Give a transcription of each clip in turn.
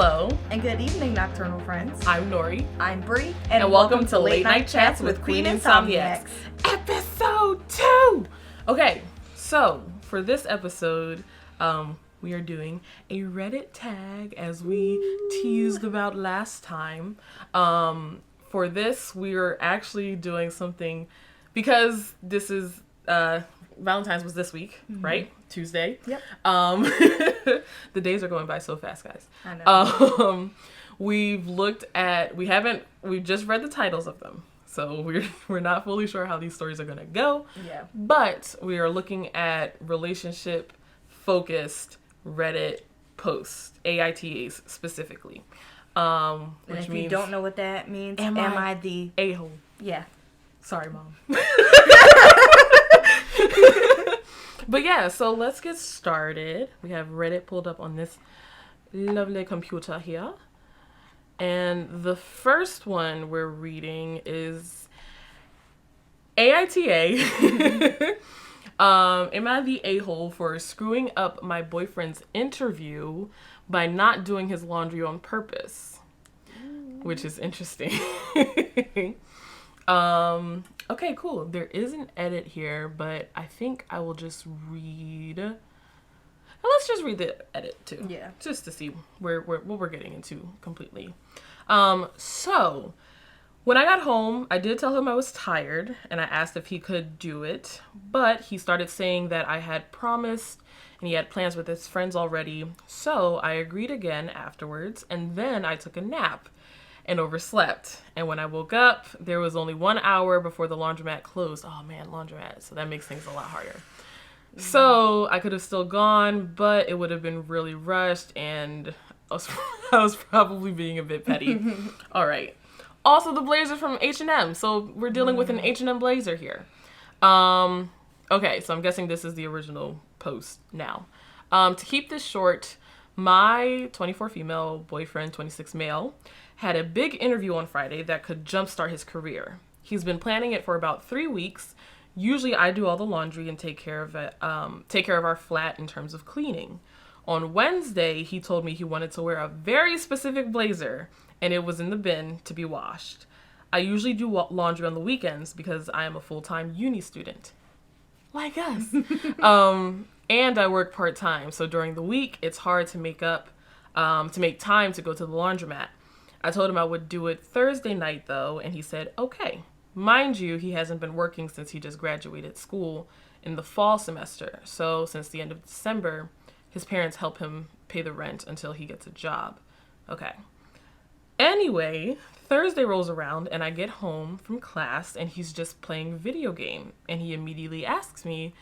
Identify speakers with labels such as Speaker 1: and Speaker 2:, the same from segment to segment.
Speaker 1: Hello.
Speaker 2: And good evening, nocturnal friends.
Speaker 1: I'm Nori.
Speaker 2: I'm Bri.
Speaker 1: And welcome to Late Night Chats with Queen Insomnia. Episode 2! Okay, so for this episode, we are doing a Reddit tag as we teased about last time. For this, we are actually doing something because this is Valentines was this week, right? Tuesday.
Speaker 2: Yep.
Speaker 1: The days are going by so fast, guys.
Speaker 2: I know.
Speaker 1: We've just read the titles of them. So we're not fully sure how these stories are going to go.
Speaker 2: Yeah.
Speaker 1: But we are looking at relationship focused Reddit posts, AITAs specifically.
Speaker 2: And
Speaker 1: Which
Speaker 2: if
Speaker 1: means,
Speaker 2: you don't know what that means,
Speaker 1: am I
Speaker 2: the
Speaker 1: a-hole?
Speaker 2: Yeah.
Speaker 1: Sorry, Mom. But yeah, so let's get started. We have Reddit pulled up on this lovely computer here. And the first one we're reading is AITA. Am I the a-hole for screwing up my boyfriend's interview by not doing his laundry on purpose? Which is interesting. Okay, cool. There is an edit here, but I think I will just read. Well, let's just read the edit too.
Speaker 2: Yeah.
Speaker 1: Just to see what we're getting into completely. So when I got home, I did tell him I was tired and I asked if he could do it, but he started saying that I had promised and he had plans with his friends already. So I agreed again afterwards, and then I took a nap and overslept. And when I woke up, there was only 1 hour before the laundromat closed. Oh man, laundromat. So that makes things a lot harder. So I could have still gone, but it would have been really rushed and I was probably being a bit petty. All right. Also, the blazer from H&M. So we're dealing with an H&M blazer here. Okay, so I'm guessing this is the original post now. To keep this short, my 24 female boyfriend, 26 male, had a big interview on Friday that could jumpstart his career. He's been planning it for about 3 weeks. Usually I do all the laundry and take care of our flat in terms of cleaning. On Wednesday, he told me he wanted to wear a very specific blazer and it was in the bin to be washed. I usually do laundry on the weekends because I am a full-time uni student. Like us. And I work part-time, so during the week, it's hard to make time to go to the laundromat. I told him I would do it Thursday night, though, and he said, okay. Mind you, he hasn't been working since he just graduated school in the fall semester. So since the end of December, his parents help him pay the rent until he gets a job. Okay. Anyway, Thursday rolls around, and I get home from class, and he's just playing a video game. And he immediately asks me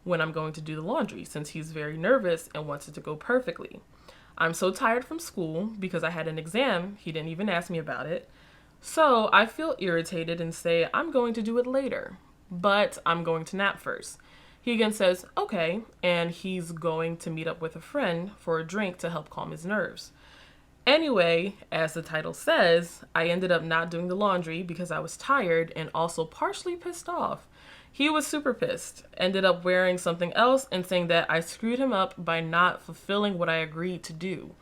Speaker 1: when I'm going to do the laundry, since he's very nervous and wants it to go perfectly. I'm so tired from school because I had an exam. He didn't even ask me about it. So I feel irritated and say, I'm going to do it later, but I'm going to nap first. He again says, okay, and he's going to meet up with a friend for a drink to help calm his nerves. Anyway, as the title says, I ended up not doing the laundry because I was tired and also partially pissed off. He was super pissed, ended up wearing something else and saying that I screwed him up by not fulfilling what I agreed to do.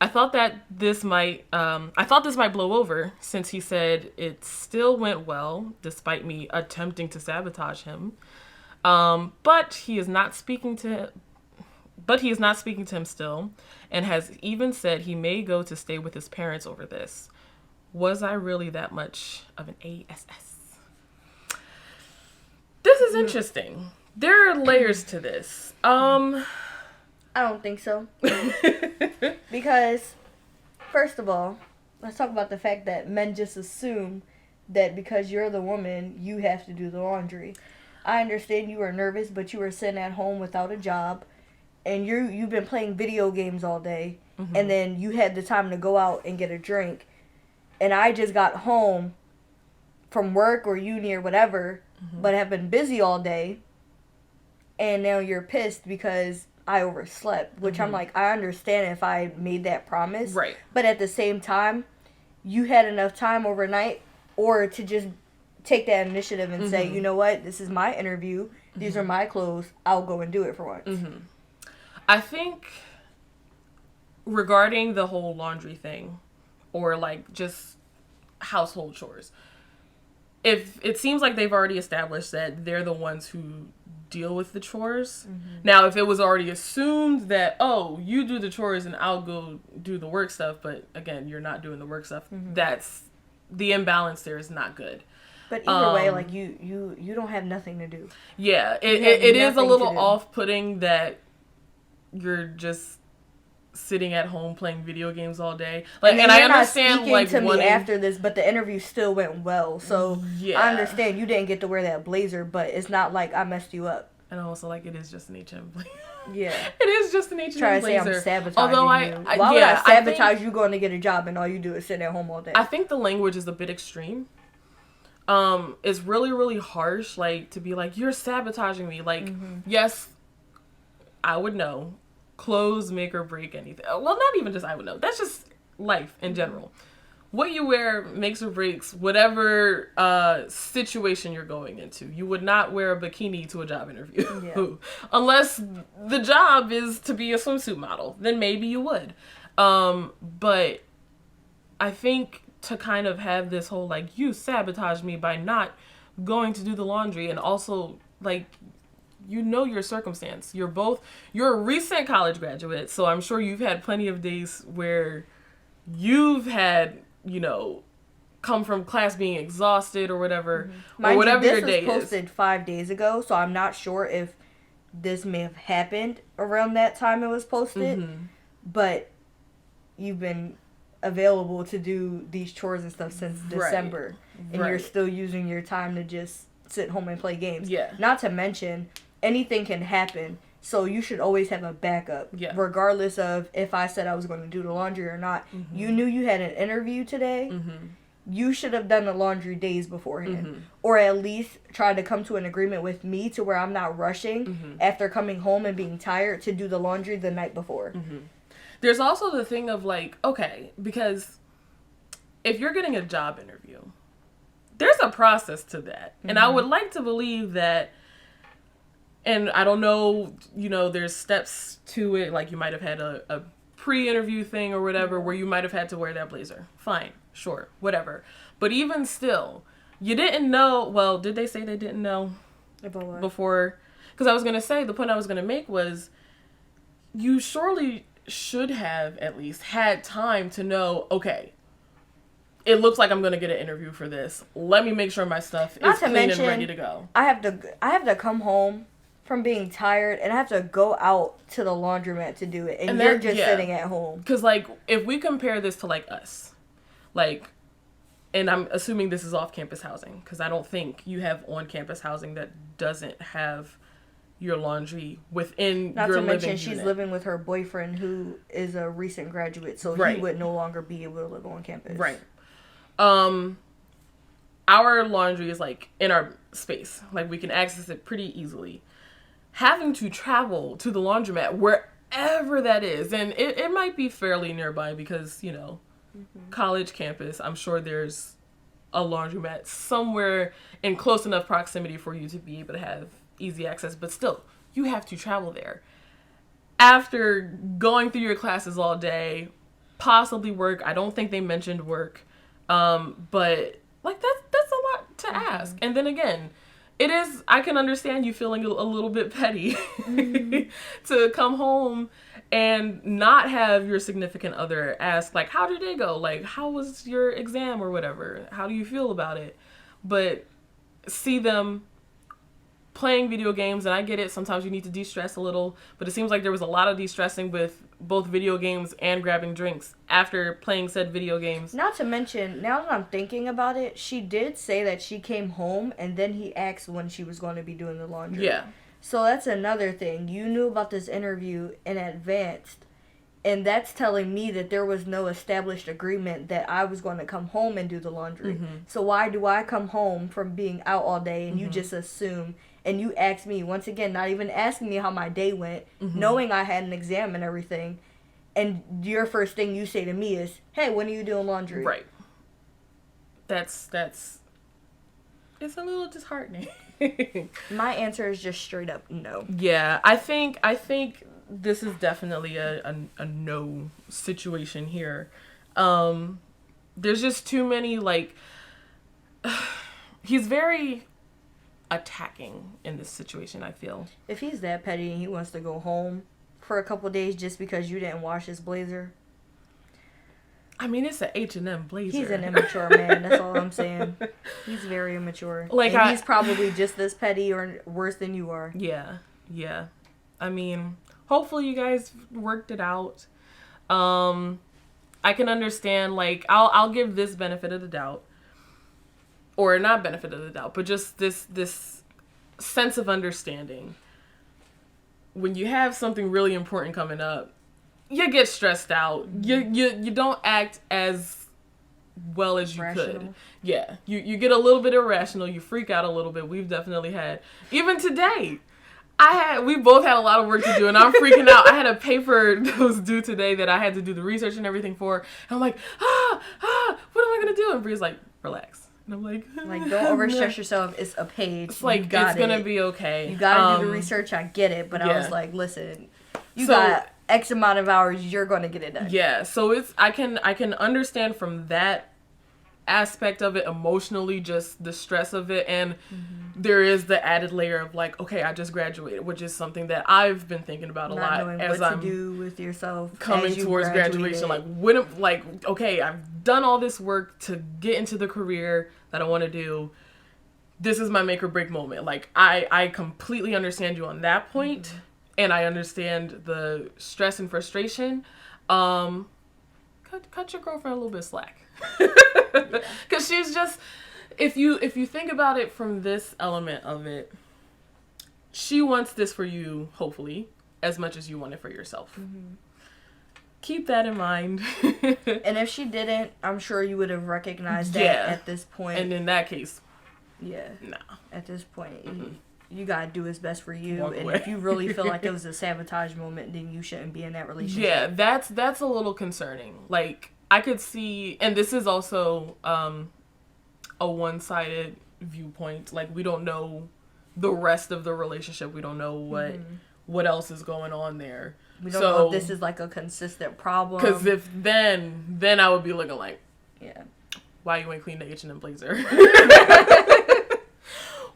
Speaker 1: I thought this might blow over since he said it still went well despite me attempting to sabotage him. But he is not speaking to him still and has even said he may go to stay with his parents over this. Was I really that much of an ASS? This is interesting. There are layers to this.
Speaker 2: I don't think so. Because, first of all, let's talk about the fact that men just assume that because you're the woman, you have to do the laundry. I understand you were nervous, but you were sitting at home without a job, and you've been playing video games all day, and then you had the time to go out and get a drink, and I just got home from work or uni or whatever, but have been busy all day, and now you're pissed because I overslept, which I'm like, I understand if I made that promise.
Speaker 1: Right.
Speaker 2: But at the same time, you had enough time overnight or to just take that initiative and say, you know what, this is my interview. These are my clothes. I'll go and do it for once.
Speaker 1: I think regarding the whole laundry thing, or like just household chores, if it seems like they've already established that they're the ones who deal with the chores. Now, if it was already assumed that, oh, you do the chores and I'll go do the work stuff, but again, you're not doing the work stuff, that's the imbalance there is not good.
Speaker 2: But either way, like you don't have nothing to do.
Speaker 1: Yeah, it is a little off-putting that you're just sitting at home playing video games all day. Like, and I understand, like,
Speaker 2: to me after this, but the interview still went well. So
Speaker 1: yeah.
Speaker 2: I understand you didn't get to wear that blazer, but it's not like I messed you up.
Speaker 1: And also, like, it is just an H&M blazer.
Speaker 2: Yeah,
Speaker 1: it is just an H&M
Speaker 2: blazer.
Speaker 1: Trying
Speaker 2: to say I'm sabotaging
Speaker 1: Although
Speaker 2: you. Why would I sabotage you going to get a job and all you do is sit at home all day?
Speaker 1: I think the language is a bit extreme. It's really, really harsh, like, to be like, you're sabotaging me. Like, yes, I would know. Clothes make or break anything. Well, not even just I would know. That's just life in general. What you wear makes or breaks whatever situation you're going into. You would not wear a bikini to a job interview. Unless the job is to be a swimsuit model. Then maybe you would. But I think to kind of have this whole, like, you sabotage me by not going to do the laundry, and also, like, you know your circumstance. You're a recent college graduate, so I'm sure you've had plenty of days where you've had, you know, come from class being exhausted or whatever, or whatever your day is.
Speaker 2: This was posted 5 days ago, so I'm not sure if this may have happened around that time it was posted, but you've been available to do these chores and stuff since December, and you're still using your time to just sit home and play games.
Speaker 1: Yeah.
Speaker 2: Not to mention, anything can happen, so you should always have a backup, regardless of if I said I was going to do the laundry or not. You knew you had an interview today. You should have done the laundry days beforehand, or at least try to come to an agreement with me to where I'm not rushing after coming home and being tired to do the laundry the night before.
Speaker 1: There's also the thing of, like, okay, because if you're getting a job interview, there's a process to that. And I would like to believe that, and I don't know, you know, there's steps to it. Like, you might have had a pre-interview thing or whatever where you might have had to wear that blazer. Fine, sure, whatever. But even still, you didn't know. Well, did they say they didn't know before? Because I was going to say, the point I was going to make was, you surely should have at least had time to know, okay, it looks like I'm going to get an interview for this. Let me make sure my stuff is clean and ready to go.
Speaker 2: I have to come home from being tired, and I have to go out to the laundromat to do it, and you're just sitting at home.
Speaker 1: Because, like, if we compare this to, like, us, like, and I'm assuming this is off-campus housing, because I don't think you have on-campus housing that doesn't have your laundry within your living unit. Not to mention,
Speaker 2: she's living with her boyfriend, who is a recent graduate, so he would no longer be able to live on campus.
Speaker 1: Right. Our laundry is, like, in our space. Like, we can access it pretty easily. Having to travel to the laundromat, wherever that is, and it might be fairly nearby because, you know, college campus, I'm sure there's a laundromat somewhere in close enough proximity for you to be able to have easy access, but still, you have to travel there. After going through your classes all day, possibly work, I don't think they mentioned work, but, like, that's a lot to ask. And then again, it is, I can understand you feeling a little bit petty to come home and not have your significant other ask, like, how did it go? Like, how was your exam or whatever? How do you feel about it? But see them playing video games, and I get it, sometimes you need to de-stress a little, but it seems like there was a lot of de-stressing with both video games and grabbing drinks after playing said video games.
Speaker 2: Not to mention, now that I'm thinking about it, she did say that she came home and then he asked when she was going to be doing the laundry.
Speaker 1: Yeah.
Speaker 2: So that's another thing. You knew about this interview in advance, and that's telling me that there was no established agreement that I was going to come home and do the laundry. So why do I come home from being out all day and you just assume, and you ask me, once again, not even asking me how my day went, knowing I had an exam and everything, and your first thing you say to me is, hey, when are you doing laundry?
Speaker 1: Right. That's it's a little disheartening.
Speaker 2: My answer is just straight up no.
Speaker 1: Yeah, I think this is definitely a no situation here. There's just too many, like, he's very attacking in this situation, I feel.
Speaker 2: If he's that petty and he wants to go home for a couple days just because you didn't wash his blazer,
Speaker 1: I mean, it's an H&M blazer.
Speaker 2: he's an immature man. That's all I'm saying. He's very immature.
Speaker 1: Like,
Speaker 2: and he's probably just as petty or worse than you are.
Speaker 1: Yeah. I mean, hopefully you guys worked it out. I can understand, like, I'll give this benefit of the doubt. Or not benefit of the doubt, but just this sense of understanding. When you have something really important coming up, you get stressed out. You don't act as well as you could. Yeah. You get a little bit irrational, you freak out a little bit. We've definitely had, even today, we both had a lot of work to do, and I'm freaking out. I had a paper that was due today that I had to do the research and everything for. And I'm like, what am I going to do? And Bree's like, relax. And I'm like,
Speaker 2: don't overstress yourself. It's a page.
Speaker 1: It's like, it's going to be okay.
Speaker 2: You got to do the research. I get it. But I was like, listen, you got X amount of hours. You're going to get it done.
Speaker 1: Yeah. So I can understand from that aspect of it emotionally, just the stress of it. And there is the added layer of like, okay, I just graduated, which is something that I've been thinking about a lot
Speaker 2: knowing
Speaker 1: as
Speaker 2: what
Speaker 1: I'm
Speaker 2: to do with yourself
Speaker 1: coming towards graduation. Okay, I've done all this work to get into the career that I want to do. This is my make or break moment. Like, I completely understand you on that point, and I understand the stress and frustration. Cut your girlfriend a little bit of slack. Because she's just, if you think about it from this element of it, she wants this for you, hopefully, as much as you want it for yourself. Keep that in mind.
Speaker 2: And if she didn't, I'm sure you would have recognized that at this point.
Speaker 1: And in that case,
Speaker 2: no. At this point, you gotta do what's best for you.
Speaker 1: Walk
Speaker 2: and
Speaker 1: away.
Speaker 2: if you really feel like it was a sabotage moment, then you shouldn't be in that relationship.
Speaker 1: Yeah, that's a little concerning. Like, I could see, and this is also a one-sided viewpoint. Like, we don't know the rest of the relationship. We don't know what else is going on there.
Speaker 2: We don't know if this is like a consistent problem.
Speaker 1: Because if then I would be looking like,
Speaker 2: yeah, why
Speaker 1: you ain't clean the H&M blazer?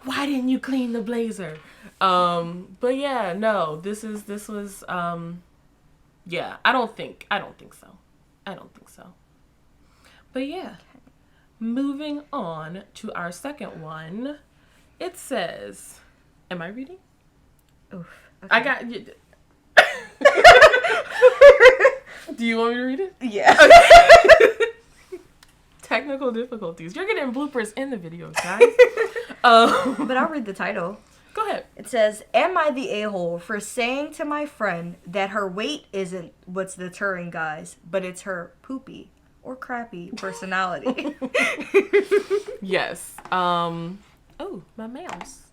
Speaker 1: Why didn't you clean the blazer? But yeah, no, this was yeah, I don't think so. But yeah, moving on to our second one. It says, am I reading?
Speaker 2: Oof. Okay.
Speaker 1: I got you. Do you want me to read it?
Speaker 2: Yeah.
Speaker 1: Okay. Technical difficulties. You're getting bloopers in the videos, guys.
Speaker 2: But I'll read the title.
Speaker 1: Go ahead.
Speaker 2: It says, am I the a-hole for saying to my friend that her weight isn't what's deterring guys, but it's her poopy or crappy personality?
Speaker 1: Yes. Oh, my mouse.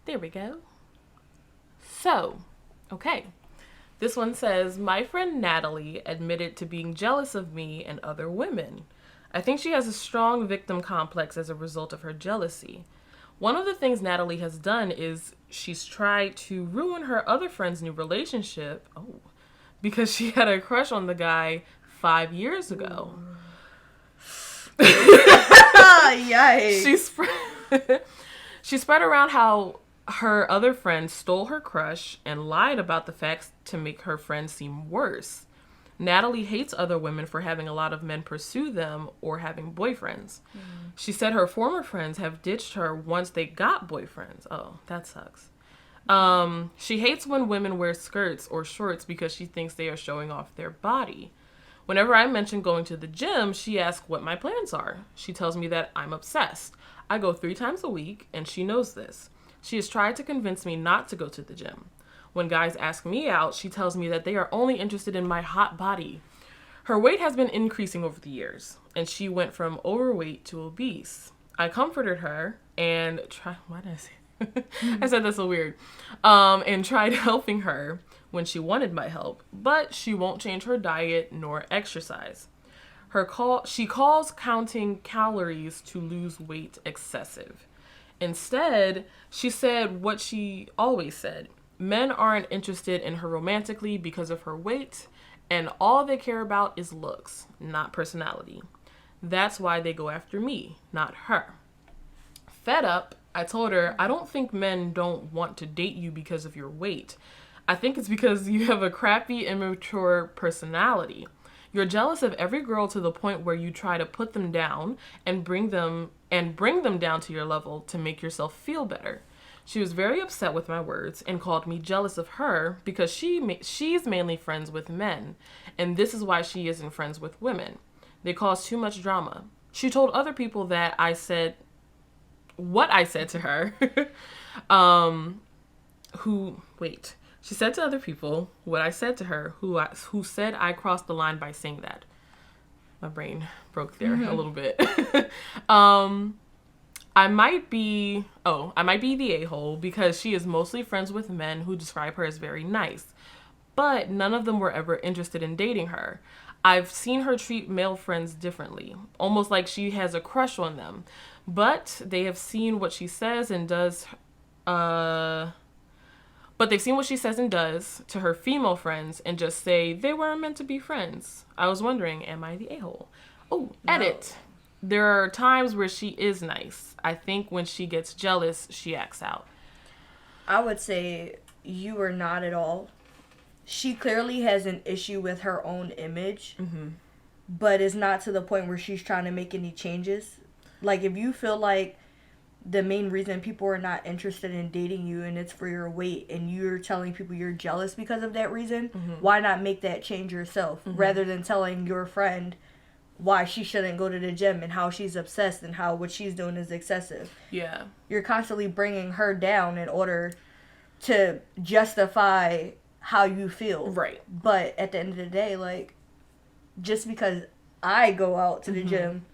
Speaker 1: There we go. So, okay. This one says, my friend Natalie admitted to being jealous of me and other women. I think she has a strong victim complex as a result of her jealousy. One of the things Natalie has done is she's tried to ruin her other friend's new relationship because she had a crush on the guy 5 years ago.
Speaker 2: Yikes.
Speaker 1: She spread around how her other friend stole her crush and lied about the facts to make her friend seem worse. Natalie hates other women for having a lot of men pursue them or having boyfriends. She said her former friends have ditched her once they got boyfriends. Oh, that sucks. She hates when women wear skirts or shorts because she thinks they are showing off their body. Whenever I mention going to the gym, she asks what my plans are. She tells me that I'm obsessed. I go 3 times a week, and she knows this. She has tried to convince me not to go to the gym. When guys ask me out, she tells me that they are only interested in my hot body. Her weight has been increasing over the years, and she went from overweight to obese. I comforted her and why did I say I said that's so weird. And tried helping her when she wanted my help, but she won't change her diet nor exercise. She calls counting calories to lose weight excessive. Instead, she said what she always said. Men aren't interested in her romantically because of her weight, and all they care about is looks, not personality. That's why they go after me, not her. Fed up, I told her, I don't think men don't want to date you because of your weight. I think it's because you have a crappy, immature personality. You're jealous of every girl to the point where you try to put them down and bring them down to your level to make yourself feel better. She was very upset with my words and called me jealous of her because she's mainly friends with men, and this is why she isn't friends with women. They cause too much drama. She told other people that I said what I said to her. She said to other people what I said to her, who said I crossed the line by saying that. My brain broke there a little bit. I might be the a-hole because she is mostly friends with men who describe her as very nice, but none of them were ever interested in dating her. I've seen her treat male friends differently, almost like she has a crush on them, but they have seen what she says and does, to her female friends and just say they weren't meant to be friends. I was wondering, am I the a-hole? Oh, edit. No. There are times where she is nice. I think when she gets jealous, she acts out.
Speaker 2: I would say you are not at all. She clearly has an issue with her own image, but it's not to the point where she's trying to make any changes. Like, if you feel like the main reason people are not interested in dating you and it's for your weight and you're telling people you're jealous because of that reason, why not make that change yourself rather than telling your friend why she shouldn't go to the gym and how she's obsessed and how what she's doing is excessive.
Speaker 1: Yeah.
Speaker 2: You're constantly bringing her down in order to justify how you feel.
Speaker 1: Right.
Speaker 2: But at the end of the day, like, just because I go out to the gym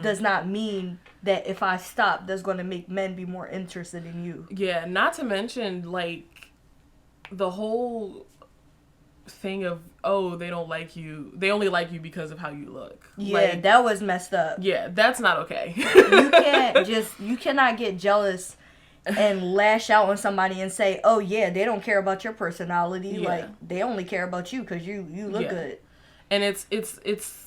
Speaker 2: does not mean that if I stop, that's going to make men be more interested in you.
Speaker 1: Yeah, not to mention, like, the whole thing of, oh, they don't like you. They only like you because of how you look.
Speaker 2: Yeah,
Speaker 1: like,
Speaker 2: that was messed up.
Speaker 1: Yeah, that's not okay.
Speaker 2: You cannot get jealous and lash out on somebody and say, oh, yeah, they don't care about your personality. Yeah. Like, they only care about you because you look good.
Speaker 1: And it's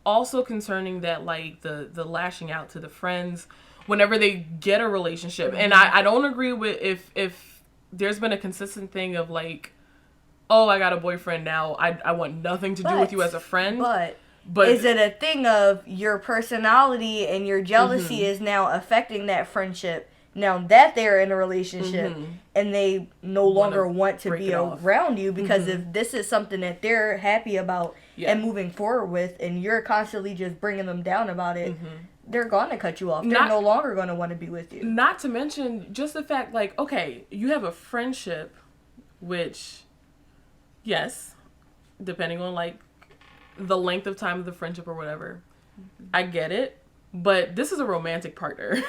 Speaker 1: also concerning that, like, the lashing out to the friends whenever they get a relationship. And I don't agree with if there's been a consistent thing of, like, oh, I got a boyfriend now, I want nothing to do with you as a friend.
Speaker 2: But is it a thing of your personality and your jealousy is now affecting that friendship now that they're in a relationship and they no longer want to be around you? Because if this is something that they're happy about and moving forward with and you're constantly just bringing them down about it, they're going to cut you off. They're no longer going to want to be with you.
Speaker 1: Not to mention just the fact, like, okay, you have a friendship, which, yes, depending on, like, the length of time of the friendship or whatever, I get it. But this is a romantic partner.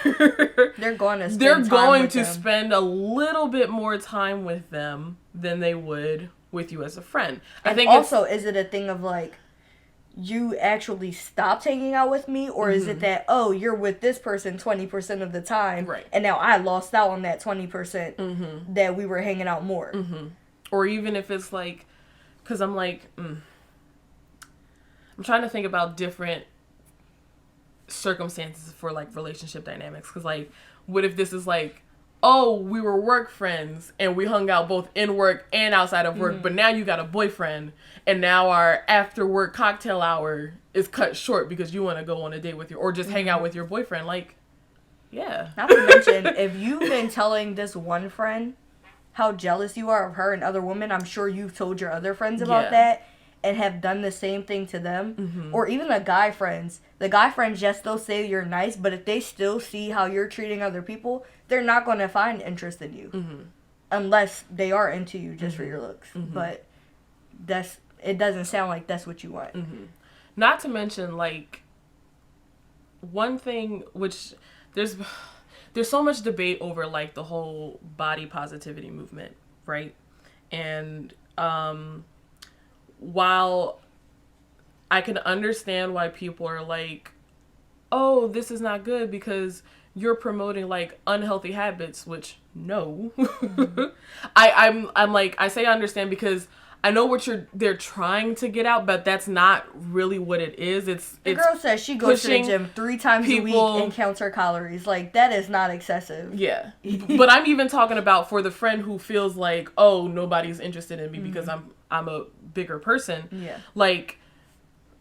Speaker 2: They're going to
Speaker 1: spend a little bit more time with them than they would with you as a friend.
Speaker 2: And I think also, is it a thing of, like, you actually stopped hanging out with me? Or is it that, oh, you're with this person 20% of the time, right, and now I lost out on that 20% that we were hanging out more?
Speaker 1: Or even if it's, like, because I'm, like, I'm trying to think about different circumstances for, like, relationship dynamics, because, like, what if this is like, oh, we were work friends and we hung out both in work and outside of work, but now you got a boyfriend and now our after work cocktail hour is cut short because you want to go on a date with your, or just hang out with your boyfriend. Like, yeah.
Speaker 2: Not to mention, if you've been telling this one friend how jealous you are of her and other women, I'm sure you've told your other friends about that and have done the same thing to them. Or even the guy friends. The guy friends, yes, they'll say you're nice, but if they still see how you're treating other people, they're not going to find interest in you. Unless they are into you just for your looks. But it doesn't sound like that's what you want.
Speaker 1: Not to mention, like, one thing which there's so much debate over, like, the whole body positivity movement, right? And while I can understand why people are like, oh, this is not good because you're promoting like unhealthy habits, which no. I'm like, I say I understand because I know what they're trying to get out, but that's not really what it is.
Speaker 2: The girl says she goes to the gym 3 times a week and counts her calories. Like, that is not excessive.
Speaker 1: Yeah. But I'm even talking about for the friend who feels like, oh, nobody's interested in me because I'm a bigger person.
Speaker 2: Yeah.
Speaker 1: Like,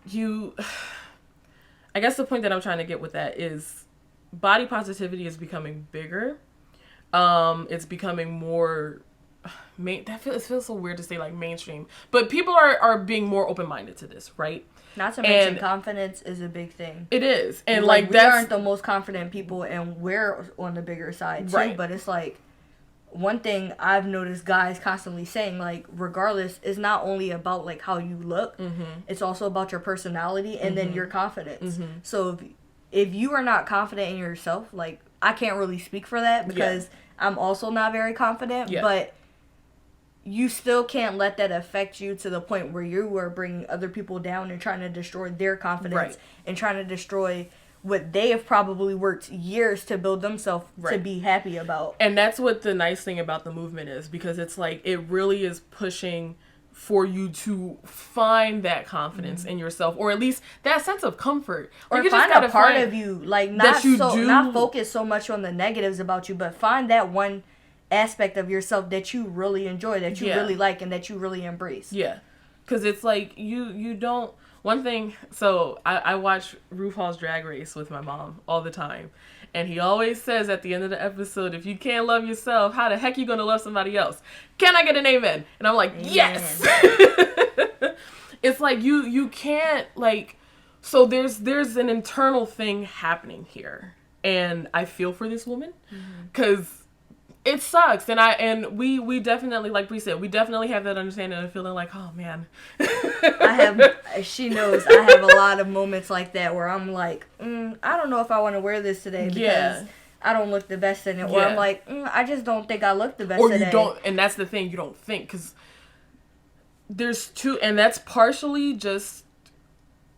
Speaker 1: I guess the point that I'm trying to get with that is body positivity is becoming bigger. It's becoming more it feels so weird to say like mainstream, but people are being more open-minded to this, right?
Speaker 2: Not to mention confidence is a big thing.
Speaker 1: It is. And
Speaker 2: like we aren't the most confident people and we're on the bigger side too,
Speaker 1: right.
Speaker 2: But it's like one thing I've noticed guys constantly saying, like, regardless, is not only about like how you look, it's also about your personality and then your confidence. So if you are not confident in yourself, like, I can't really speak for that because I'm also not very confident, but you still can't let that affect you to the point where you are bringing other people down and trying to destroy their confidence and trying to destroy what they have probably worked years to build themselves to be happy about.
Speaker 1: And that's what the nice thing about the movement is, because it's like it really is pushing for you to find that confidence in yourself, or at least that sense of comfort,
Speaker 2: or
Speaker 1: you
Speaker 2: find a part of you, like not focus so much on the negatives about you, but find that one aspect of yourself that you really enjoy, that you really like, and that you really embrace.
Speaker 1: Yeah, because it's like you don't. One thing, so I watch RuPaul's Drag Race with my mom all the time, and he always says at the end of the episode, if you can't love yourself, how the heck you gonna love somebody else? Can I get an amen? And I'm like, yes. It's like you can't, like, so there's an internal thing happening here, and I feel for this woman because it sucks, and we definitely, like Bri said, we definitely have that understanding and feeling like, oh man.
Speaker 2: She knows I have a lot of moments like that where I'm like, I don't know if I want to wear this today because I don't look the best in it, or I'm like, I just don't think I look the best today.
Speaker 1: Or you don't, and that's the thing, you don't think, because there's two, and that's partially just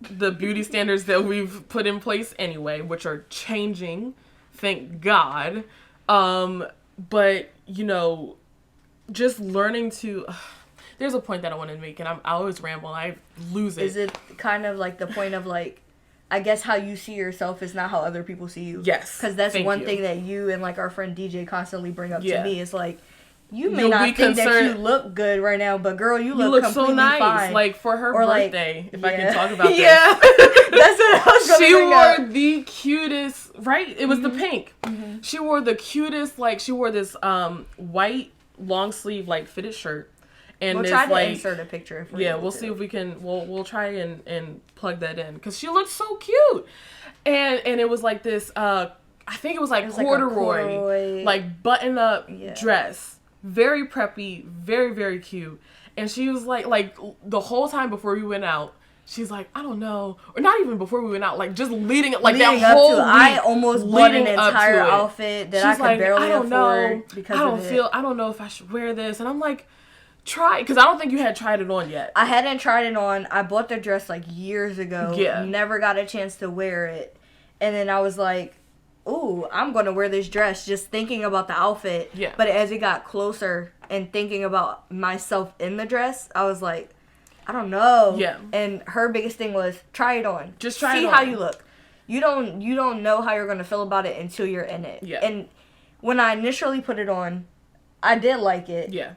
Speaker 1: the beauty standards that we've put in place anyway, which are changing, thank God. But, you know, just learning to... there's a point that I want to make, and I always ramble, and I lose it.
Speaker 2: Is it kind of like the point of, like, I guess how you see yourself is not how other people see you?
Speaker 1: Yes.
Speaker 2: Because that's one thing that you and, like, our friend DJ constantly bring up to me. It's like, you may not think that you look good right now, but girl, you look completely
Speaker 1: so nice.
Speaker 2: Fine.
Speaker 1: Like, for her birthday, if I can talk about this.
Speaker 2: Yeah. That's what I was going to bring up.
Speaker 1: She wore the cutest, right? It was the pink. She wore the cutest, like, she wore this white long sleeve, like, fitted shirt. And
Speaker 2: we'll try to insert a picture. If
Speaker 1: we'll see if we can, we'll try and plug that in. Because she looked so cute. And it was like this, I think it was like corduroy, like button-up dress. Very preppy, very, very cute. And she was like the whole time before we went out, she's like, I don't know. Or not even before we went out, like just leading that whole week.
Speaker 2: I almost bought an entire outfit that I could barely afford because of it.
Speaker 1: I don't know if I should wear this. And I'm like, try, because I don't think you had tried it on yet.
Speaker 2: I hadn't tried it on. I bought the dress like years ago.
Speaker 1: Yeah.
Speaker 2: Never got a chance to wear it. And then I was like, ooh, I'm going to wear this dress, just thinking about the outfit.
Speaker 1: Yeah.
Speaker 2: But as it got closer and thinking about myself in the dress, I was like, I don't know.
Speaker 1: Yeah.
Speaker 2: And her biggest thing was, try it on.
Speaker 1: Just try it on.
Speaker 2: See how you look. You don't know how you're going to feel about it until you're in it.
Speaker 1: Yeah.
Speaker 2: And when I initially put it on, I did like it.
Speaker 1: Yeah.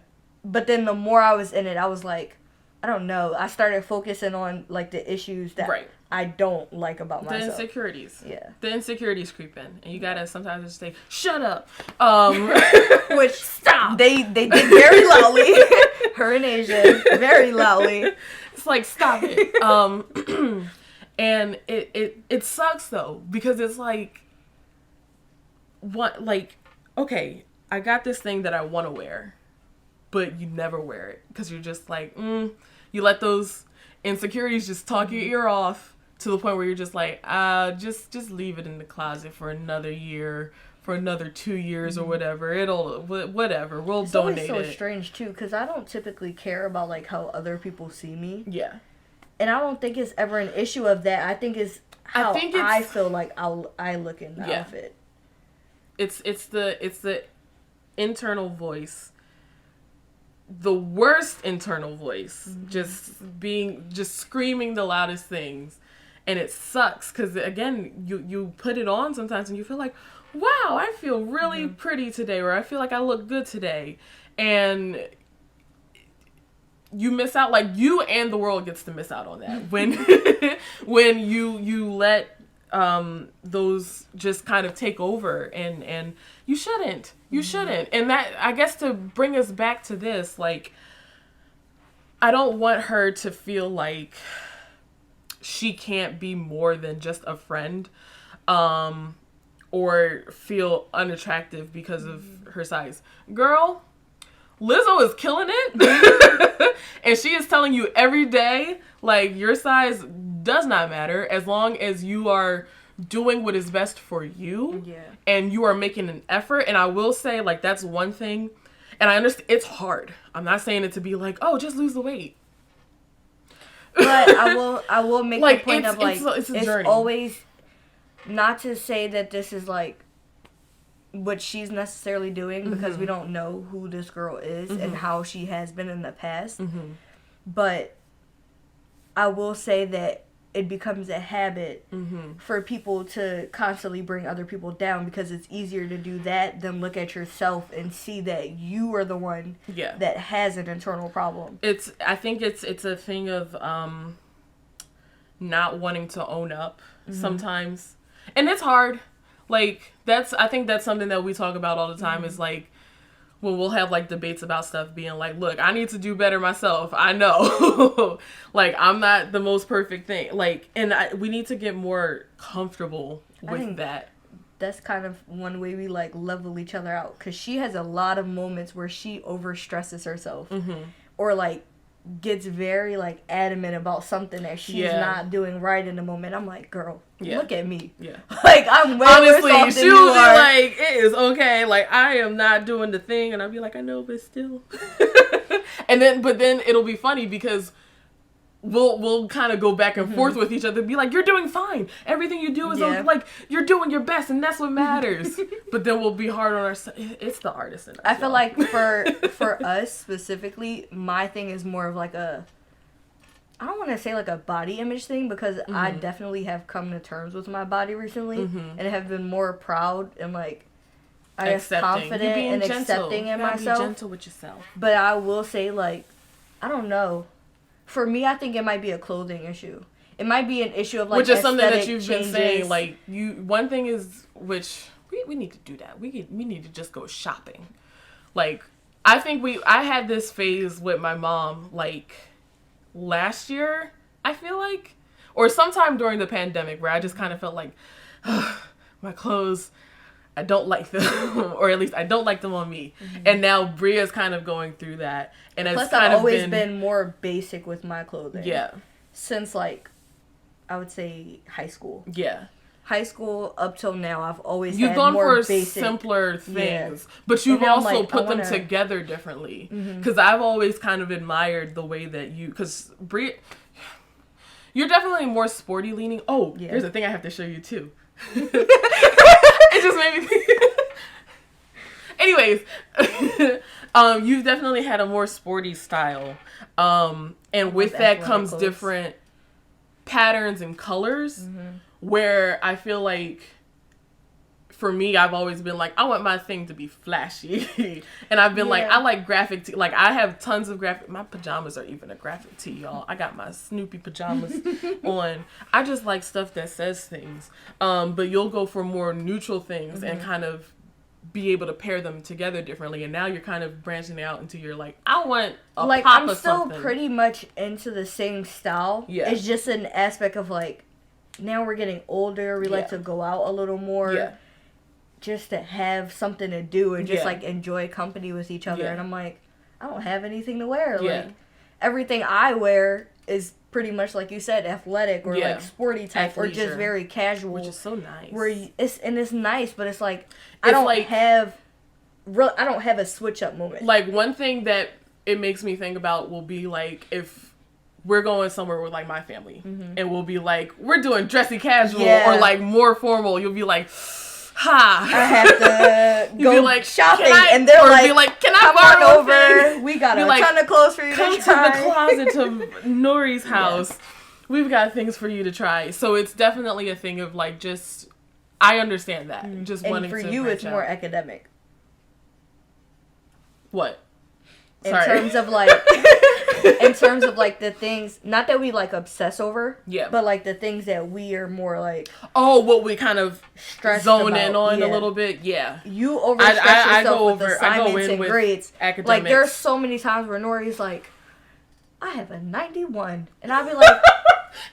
Speaker 2: But then the more I was in it, I was like, I don't know. I started focusing on, like, the issues that I don't like about myself.
Speaker 1: The insecurities.
Speaker 2: Yeah.
Speaker 1: The insecurities creep in. And you gotta sometimes just say, shut up.
Speaker 2: Which, stop. They did very loudly. Her and Asia, very loudly.
Speaker 1: It's like, stop it. And it sucks, though. Because it's like, okay, I got this thing that I want to wear. But you never wear it. Because you're just like, you let those insecurities just talk your ear off to the point where you're just like, just leave it in the closet for another year, for another 2 years or whatever. Whatever. We'll donate it.
Speaker 2: It's always so strange too, because I don't typically care about like how other people see me.
Speaker 1: Yeah.
Speaker 2: And I don't think it's ever an issue of that. I think it's how
Speaker 1: I think
Speaker 2: I feel like I look in the outfit.
Speaker 1: It's the internal voice. The worst internal voice, just screaming the loudest things, and it sucks because again, you put it on sometimes and you feel like, wow, I feel really pretty today, or I feel like I look good today, and you miss out. Like, you and the world gets to miss out on that when when you let those just kind of take over, and you shouldn't. And that, I guess, to bring us back to this, like, I don't want her to feel like she can't be more than just a friend, or feel unattractive because of her size. Girl, Lizzo is killing it. And she is telling you every day, like, your size does not matter as long as you are doing what is best for you.
Speaker 2: Yeah.
Speaker 1: And you are making an effort. And I will say, like, that's one thing. And I understand it's hard. I'm not saying it to be like, oh, just lose the weight.
Speaker 2: But I will make
Speaker 1: like,
Speaker 2: the point of, like,
Speaker 1: it's a journey.
Speaker 2: Always not to say that this is, like, what she's necessarily doing, because we don't know who this girl is and how she has been in the past. But I will say that it becomes a habit for people to constantly bring other people down, because it's easier to do that than look at yourself and see that you are the one that has an internal problem.
Speaker 1: I think it's a thing of not wanting to own up sometimes. And it's hard. Like, I think that's something that we talk about all the time, is like, when we'll have, like, debates about stuff, being like, look, I need to do better myself. I know. Like, I'm not the most perfect thing. Like, and we need to get more comfortable with that.
Speaker 2: That's kind of one way we, like, level each other out. Because she has a lot of moments where she overstresses herself. Or, like, gets very, like, adamant about something that she's not doing right in the moment. I'm like, girl, look at me. Like, I'm way
Speaker 1: honestly,
Speaker 2: worse off than
Speaker 1: she
Speaker 2: you
Speaker 1: will be
Speaker 2: are.
Speaker 1: like, it is okay. Like, I am not doing the thing. And I'll be like, I know, but still. But then it'll be funny because we'll kind of go back and forth with each other, be like, you're doing fine, everything you do is like, you're doing your best, and that's what matters. But then we'll be hard on ourselves. It's the artist in us.
Speaker 2: I feel like for us specifically, my thing is more of like I don't want to say like a body image thing, because I definitely have come to terms with my body recently and have been more proud and, like, I guess confident and gentle. Accepting in myself.
Speaker 1: Be gentle with yourself.
Speaker 2: But I will say, like, I don't know. For me, I think it might be a clothing issue. It might be an issue of, like,
Speaker 1: which is something that you've
Speaker 2: changes.
Speaker 1: been saying. Like, one thing is, which we need to do that. We need to just go shopping. Like, I think I had this phase with my mom, like, last year, I feel like, or sometime during the pandemic, where I just kind of felt like, my clothes, I don't like them, or at least I don't like them on me. And now Bria's kind of going through that, and
Speaker 2: plus
Speaker 1: it's kind
Speaker 2: I've
Speaker 1: of
Speaker 2: always been more basic with my clothing.
Speaker 1: Yeah.
Speaker 2: Since, like, I would say high school.
Speaker 1: Yeah.
Speaker 2: High school up till now, I've always
Speaker 1: You've
Speaker 2: had
Speaker 1: gone
Speaker 2: more
Speaker 1: for
Speaker 2: basic,
Speaker 1: simpler things, but you've also put them together differently. Because I've always kind of admired the way that because Bri, you're definitely more sporty leaning. Oh, there's a thing I have to show you too. It just made me think. Anyways, you've definitely had a more sporty style, and with that comes different patterns and colors. Where I feel like, for me, I've always been like, I want my thing to be flashy, and I've been like, I like graphic tee. Like, I have tons of graphic. My pajamas are even a graphic tee, y'all. I got my Snoopy pajamas on. I just like stuff that says things. But you'll go for more neutral things and kind of be able to pair them together differently. And now you're kind of branching out into your, like, I want a
Speaker 2: like,
Speaker 1: pop
Speaker 2: I'm
Speaker 1: of
Speaker 2: still
Speaker 1: something.
Speaker 2: pretty much into the same style.
Speaker 1: Yeah.
Speaker 2: It's just an aspect of, like, now we're getting older. We like to go out a little more. Yeah. Just to have something to do and just, like, enjoy company with each other. And I'm like, I don't have anything to wear. Like, everything I wear is pretty much, like you said, athletic or, like, sporty type or just very casual.
Speaker 1: Which is so nice.
Speaker 2: It's nice, but it's like, I don't have a switch up moment.
Speaker 1: Like, one thing that it makes me think about will be, like, if we're going somewhere with like my family, and we'll be like, we're doing dressy casual or like more formal. You'll be like, ha,
Speaker 2: I have to go
Speaker 1: like,
Speaker 2: shopping, and they're like,
Speaker 1: can I
Speaker 2: come
Speaker 1: borrow
Speaker 2: on over? We got a ton of clothes for you
Speaker 1: come
Speaker 2: to try.
Speaker 1: to the closet to Nori's house. We've got things for you to try. So it's definitely a thing of like, just, I understand that. Just
Speaker 2: and
Speaker 1: wanting
Speaker 2: for
Speaker 1: to
Speaker 2: you,
Speaker 1: branch
Speaker 2: it's
Speaker 1: out.
Speaker 2: more academic.
Speaker 1: What?
Speaker 2: In
Speaker 1: Sorry.
Speaker 2: terms of like, in terms of like the things, not that we like obsess over, but like the things that we are more like,
Speaker 1: what we kind of zone
Speaker 2: about.
Speaker 1: in on a little bit,
Speaker 2: You overstress yourself with assignments and grades.
Speaker 1: Academics.
Speaker 2: Like there's so many times where Nori's like, I have a 91, and I'll be like,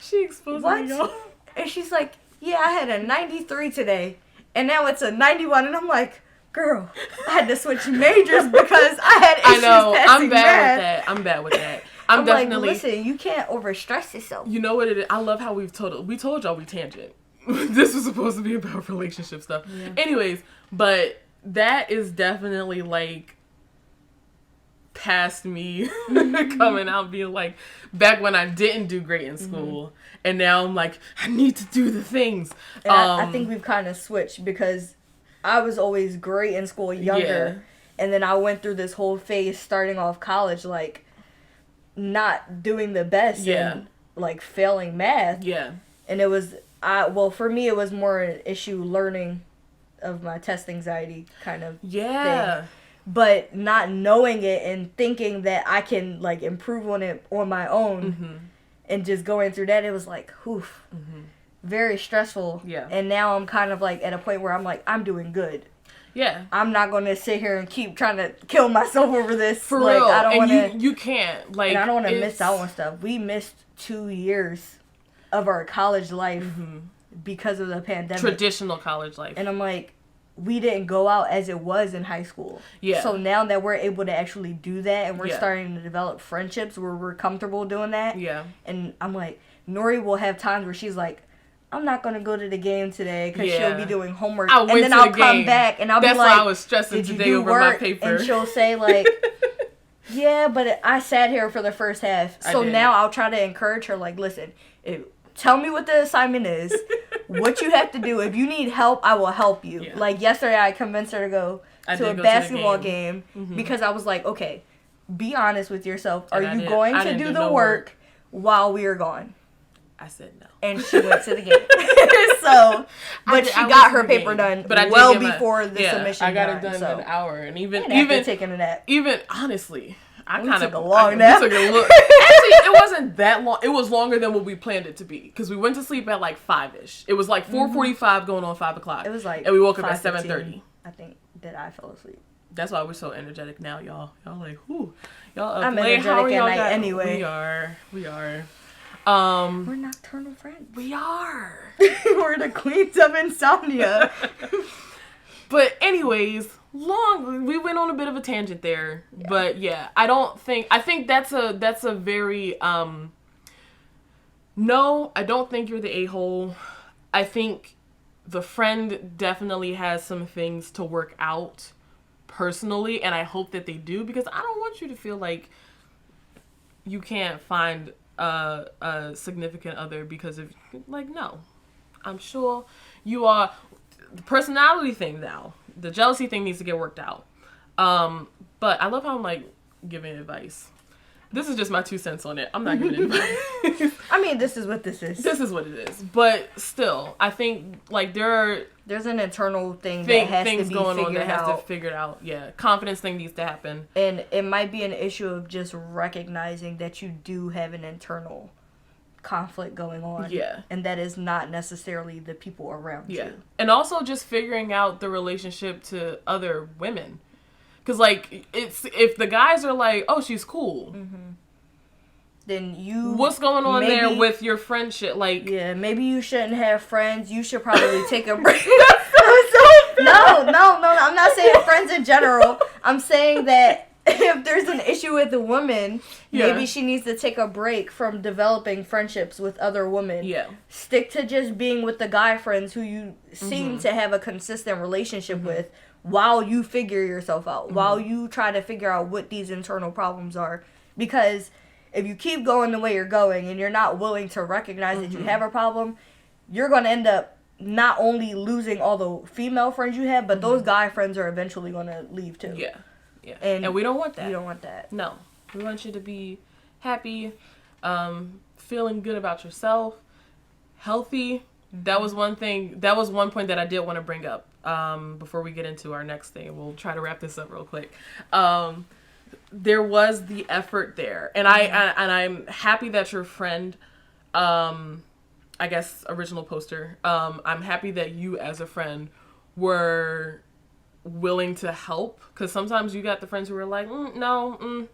Speaker 1: she exposed me, y'all.
Speaker 2: And she's like, yeah, I had a 93 today, and now it's a 91, and I'm like, girl, I had to switch majors because I had issues passing math.
Speaker 1: I'm bad with that. I'm definitely
Speaker 2: like, listen, you can't overstress yourself.
Speaker 1: You know what it is? I love how we told y'all we tangent. This was supposed to be about relationship stuff. Yeah. Anyways, but that is definitely like past me coming out being like back when I didn't do great in school, and now I'm like, I need to do the things.
Speaker 2: And I think we've kind of switched because I was always great in school younger, and then I went through this whole phase starting off college like not doing the best and like failing math. And it was for me it was more an issue learning of my test anxiety kind of thing. But not knowing it and thinking that I can like improve on it on my own, and just going through that, it was like, oof, very stressful. And now I'm kind of like at a point where I'm like, I'm doing good. I'm not going to sit here and keep trying to kill myself over this.
Speaker 1: For
Speaker 2: like,
Speaker 1: real.
Speaker 2: I don't want to.
Speaker 1: You can't. Like,
Speaker 2: and I don't want to miss out on stuff. We missed 2 years of our college life because of the pandemic.
Speaker 1: Traditional college life.
Speaker 2: And I'm like, we didn't go out as it was in high school. So now that we're able to actually do that and we're starting to develop friendships where we're comfortable doing that. And I'm like, Nori will have times where she's like, I'm not going to go to the game today because she'll be doing homework. And then I'll come back and I'll be like,
Speaker 1: that's why I was stressing today over my paper.
Speaker 2: And she'll say like, yeah, but I sat here for the first half. So now I'll try to encourage her like, listen, tell me what the assignment is, what you have to do. If you need help, I will help you. Like yesterday, I convinced her to go to a basketball game because I was like, okay, be honest with yourself. Are you going to do the work while we are gone?
Speaker 1: I said no.
Speaker 2: And she went to the game. But she got her paper done before the submission.
Speaker 1: I got it done in an hour. And even
Speaker 2: taking a nap.
Speaker 1: Even, honestly, I
Speaker 2: kind of took a long nap.
Speaker 1: Actually, it wasn't that long. It was longer than what we planned it to be. Because we went to sleep at like 5-ish. It was like 4:45 going on 5 o'clock.
Speaker 2: It was like,
Speaker 1: and we woke up at 7:30.
Speaker 2: I think that I fell asleep.
Speaker 1: That's why we're so energetic now, y'all. Y'all like, whoo. Y'all up
Speaker 2: I'm
Speaker 1: late.
Speaker 2: energetic at night anyway.
Speaker 1: We are.
Speaker 2: We're nocturnal friends.
Speaker 1: We are.
Speaker 2: We're the queens of insomnia.
Speaker 1: But anyways, we went on a bit of a tangent there. Yeah. But yeah, I think that's a very no, I don't think you're the a-hole. I think the friend definitely has some things to work out personally, and I hope that they do, because I don't want you to feel like you can't find a significant other because of, like, no. I'm sure you are. The personality thing now, the jealousy thing needs to get worked out. But I love how I'm like giving advice. This is just my 2 cents on it. I'm not giving advice.
Speaker 2: I mean, this is what this is.
Speaker 1: This is what it is. But still, I think like
Speaker 2: there's an internal thing that has to be
Speaker 1: going on
Speaker 2: figured
Speaker 1: that has
Speaker 2: out.
Speaker 1: to figure it out. Yeah, confidence thing needs to happen.
Speaker 2: And it might be an issue of just recognizing that you do have an internal conflict going on.
Speaker 1: Yeah.
Speaker 2: And that is not necessarily the people around you.
Speaker 1: And also just figuring out the relationship to other women. Because, like, if the guys are like, oh, she's cool. Mm-hmm.
Speaker 2: Then
Speaker 1: what's going on there with your friendship? Like,
Speaker 2: yeah, maybe you shouldn't have friends. You should probably take a break. No, I'm not saying friends in general. I'm saying that if there's an issue with a woman, maybe she needs to take a break from developing friendships with other women. Yeah. Stick to just being with the guy friends who you seem to have a consistent relationship with while you figure yourself out, while you try to figure out what these internal problems are. Because if you keep going the way you're going and you're not willing to recognize that you have a problem, you're going to end up not only losing all the female friends you have, but those guy friends are eventually going to leave too.
Speaker 1: Yeah. Yeah. And we don't want that.
Speaker 2: You don't want that.
Speaker 1: No. We want you to be happy, feeling good about yourself, healthy. That was one thing. That was one point that I did want to bring up before we get into our next thing. We'll try to wrap this up real quick. There was the effort there, and I'm happy that your friend, I guess original poster. I'm happy that you as a friend were willing to help, because sometimes you got the friends who are like, no,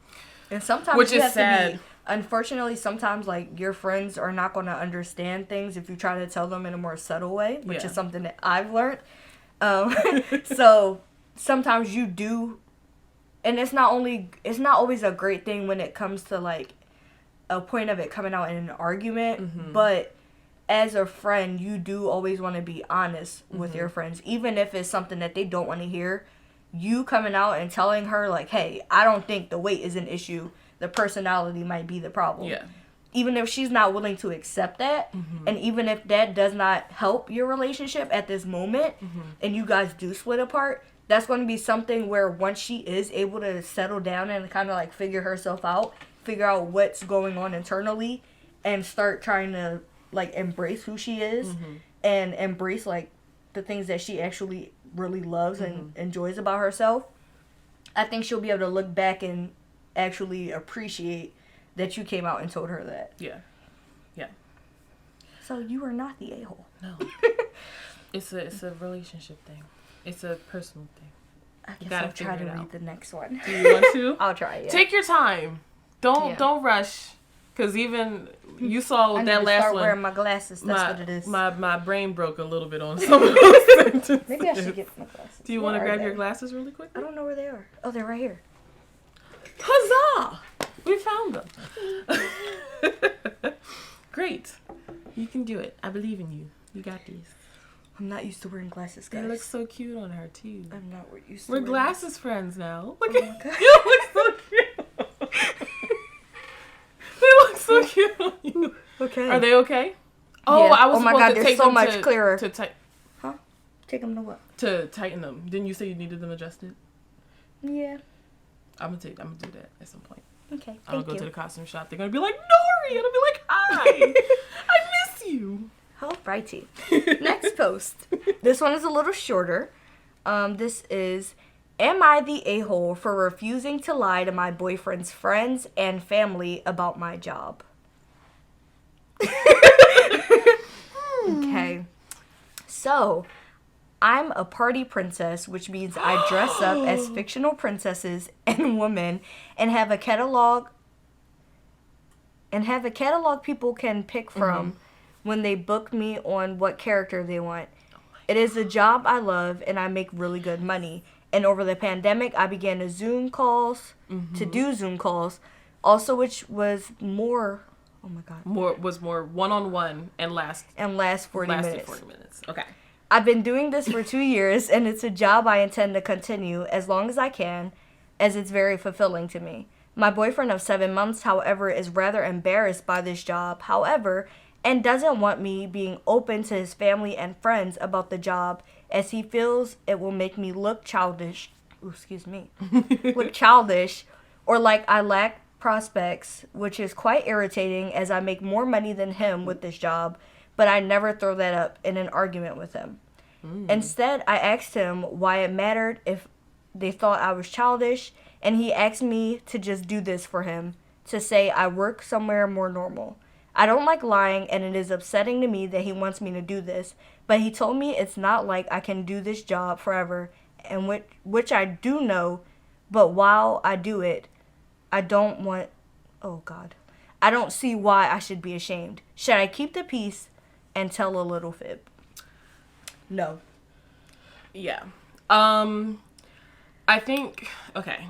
Speaker 2: and sometimes
Speaker 1: which
Speaker 2: you
Speaker 1: is
Speaker 2: have
Speaker 1: sad.
Speaker 2: to be. Unfortunately, sometimes, like, your friends are not going to understand things if you try to tell them in a more subtle way, which is something that I've learned. So, sometimes you do, and it's not always a great thing when it comes to, like, a point of it coming out in an argument, but as a friend, you do always want to be honest with your friends, even if it's something that they don't want to hear. You coming out and telling her, like, hey, I don't think the weight is an issue. The personality might be the problem.
Speaker 1: Yeah.
Speaker 2: Even if she's not willing to accept that, and even if that does not help your relationship at this moment, and you guys do split apart, that's going to be something where once she is able to settle down and kind of like figure herself out, figure out what's going on internally, and start trying to like embrace who she is, and embrace like the things that she actually really loves and enjoys about herself, I think she'll be able to look back and actually appreciate that you came out and told her that.
Speaker 1: Yeah.
Speaker 2: So you are not the a-hole.
Speaker 1: No. It's a relationship thing. It's a personal thing.
Speaker 2: I guess I'll try to read the next one.
Speaker 1: Do you want to?
Speaker 2: I'll try it.
Speaker 1: Take your time. Don't rush. Because even you saw
Speaker 2: I
Speaker 1: that
Speaker 2: need to
Speaker 1: last
Speaker 2: start
Speaker 1: one.
Speaker 2: wearing my glasses. That's what it is.
Speaker 1: My brain broke a little bit on some of those sentences.
Speaker 2: Maybe I should get my glasses.
Speaker 1: Do you want to grab your glasses really quick?
Speaker 2: I don't know where they are. Oh, they're right here.
Speaker 1: Huzzah! We found them. Great. You can do it. I believe in you. You got these.
Speaker 2: I'm not used to wearing glasses, guys.
Speaker 1: They look so cute on her, too.
Speaker 2: I'm not used to
Speaker 1: We're
Speaker 2: wearing
Speaker 1: glasses friends now. Look
Speaker 2: Oh
Speaker 1: at
Speaker 2: my God.
Speaker 1: you. Look so cute. They look so cute on you.
Speaker 2: Okay.
Speaker 1: Are they okay? Oh,
Speaker 2: Yeah.
Speaker 1: I was
Speaker 2: Oh my
Speaker 1: supposed
Speaker 2: God,
Speaker 1: to
Speaker 2: they're
Speaker 1: take
Speaker 2: so
Speaker 1: them
Speaker 2: much clearer.
Speaker 1: Huh?
Speaker 2: Take them to what?
Speaker 1: To tighten them. Didn't you say you needed them adjusted?
Speaker 2: Yeah.
Speaker 1: I'm gonna do that at some point.
Speaker 2: Okay.
Speaker 1: I'll go to the costume shop. They're gonna be like, Nori! And I'll be like, hi! I miss you!
Speaker 2: Alrighty. Next post. This one is a little shorter. This is, am I the a-hole for refusing to lie to my boyfriend's friends and family about my job? Okay. So, I'm a party princess, which means I dress up as fictional princesses and women and have a catalog people can pick from when they book me on what character they want. It is a job I love and I make really good money. And over the pandemic, I began to do Zoom calls, also which was more, oh my God.
Speaker 1: More one-on-one and lasted
Speaker 2: 40 minutes.
Speaker 1: 40 minutes. Okay.
Speaker 2: I've been doing this for 2 years, and it's a job I intend to continue as long as I can, as it's very fulfilling to me. My boyfriend of 7 months, however, is rather embarrassed by this job, and doesn't want me being open to his family and friends about the job, as he feels it will make me look childish. Look childish, or like I lack prospects, which is quite irritating as I make more money than him with this job, but I never throw that up in an argument with him. Instead, I asked him why it mattered if they thought I was childish, and he asked me to just do this for him, to say I work somewhere more normal. I don't like lying, and it is upsetting to me that he wants me to do this, but he told me it's not like I can do this job forever, and which I do know, but while I do it, I don't see why I should be ashamed. Should I keep the peace and tell a little fib? No.
Speaker 1: Yeah. I think, okay.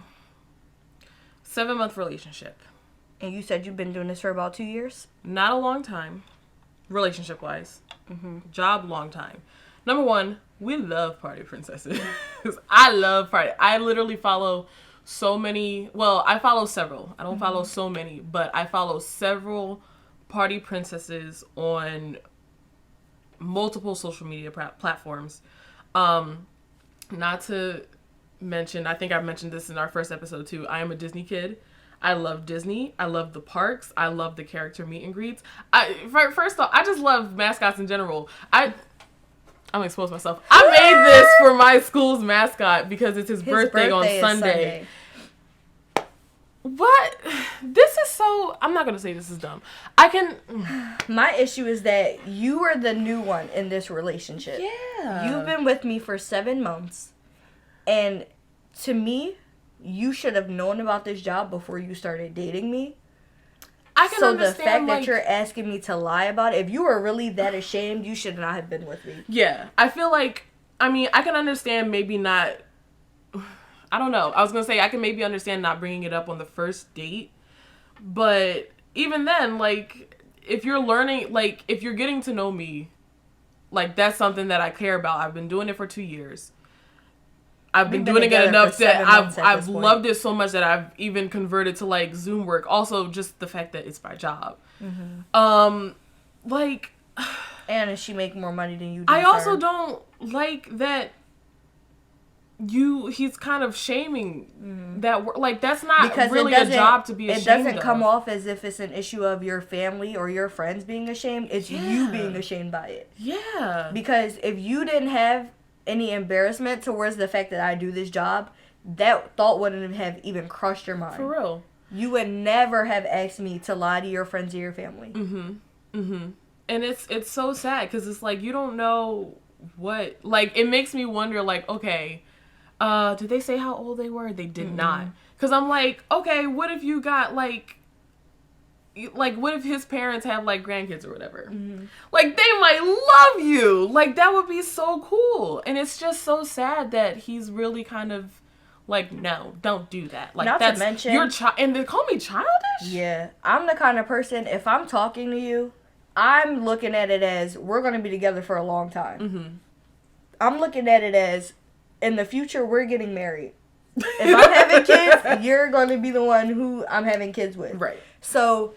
Speaker 1: 7-month relationship.
Speaker 2: And you said you've been doing this for about 2 years?
Speaker 1: Not a long time, relationship-wise. Job, long time. Number one, we love party princesses. I love party. I literally follow so many. Well, I follow several. I don't follow so many, but I follow several party princesses on multiple social media platforms. Not to mention, I think I mentioned this in our first episode too. I am a Disney kid. I love Disney. I love the parks. I love the character meet and greets. First off, I just love mascots in general. I'm gonna expose myself. I made this for my school's mascot because it's his birthday on Sunday. What? This is so... I'm not gonna say this is dumb.
Speaker 2: My issue is that you are the new one in this relationship.
Speaker 1: Yeah.
Speaker 2: You've been with me for 7 months. And to me, you should have known about this job before you started dating me.
Speaker 1: I can understand,
Speaker 2: the fact that you're asking me to lie about it, if you were really that ashamed, you should not have been with me.
Speaker 1: Yeah. I feel like... I mean, I can understand maybe not... I don't know. I was going to say, I can maybe understand not bringing it up on the first date. But even then, like, if you're learning, like, if you're getting to know me, like, that's something that I care about. I've been doing it for 2 years. I've been doing it enough that I've loved it so much that I've even converted to, like, Zoom work. Also, just the fact that it's my job. Like...
Speaker 2: And does she make more money than you do?
Speaker 1: I also don't like that... he's kind of shaming that, like, that's not because really a job to be ashamed of.
Speaker 2: It doesn't come off as if it's an issue of your family or your friends being ashamed. It's you being ashamed by it.
Speaker 1: Yeah.
Speaker 2: Because if you didn't have any embarrassment towards the fact that I do this job, that thought wouldn't have even crossed your mind.
Speaker 1: For real.
Speaker 2: You would never have asked me to lie to your friends or your family.
Speaker 1: And it's so sad because it's like, you don't know what, like, it makes me wonder, like, okay, did they say how old they were? They did not. Because I'm like, okay, what if you got, like, what if his parents have, like, grandkids or whatever? Like, they might love you. Like, that would be so cool. And it's just so sad that he's really kind of, like, no, don't do that. Like,
Speaker 2: not
Speaker 1: that's,
Speaker 2: to mention...
Speaker 1: and they call me childish?
Speaker 2: Yeah. I'm the kind of person, if I'm talking to you, I'm looking at it as, we're going to be together for a long time. I'm looking at it as, in the future, we're getting married. If I'm having kids, you're going to be the one who I'm having kids with.
Speaker 1: Right.
Speaker 2: So,